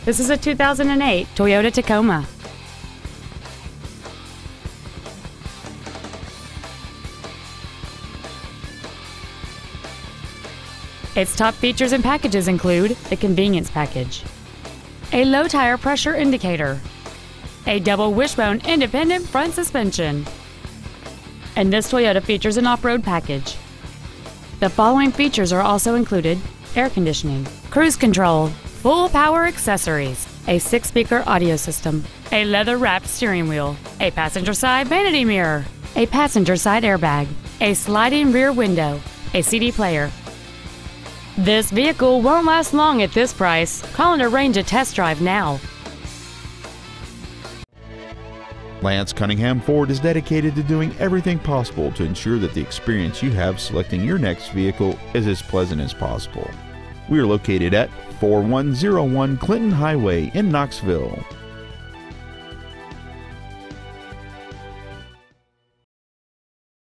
This is a 2008 Toyota Tacoma. Its top features and packages include the convenience package, a low tire pressure indicator, a double wishbone independent front suspension, and this Toyota features an off-road package. The following features are also included: air conditioning, cruise control, full power accessories, a 6-speaker audio system, a leather-wrapped steering wheel, a passenger side vanity mirror, a passenger side airbag, a sliding rear window, a CD player. This vehicle won't last long at this price. Call and arrange a test drive now. Lance Cunningham Ford is dedicated to doing everything possible to ensure that the experience you have selecting your next vehicle is as pleasant as possible. We are located at 4101 Clinton Highway in Knoxville.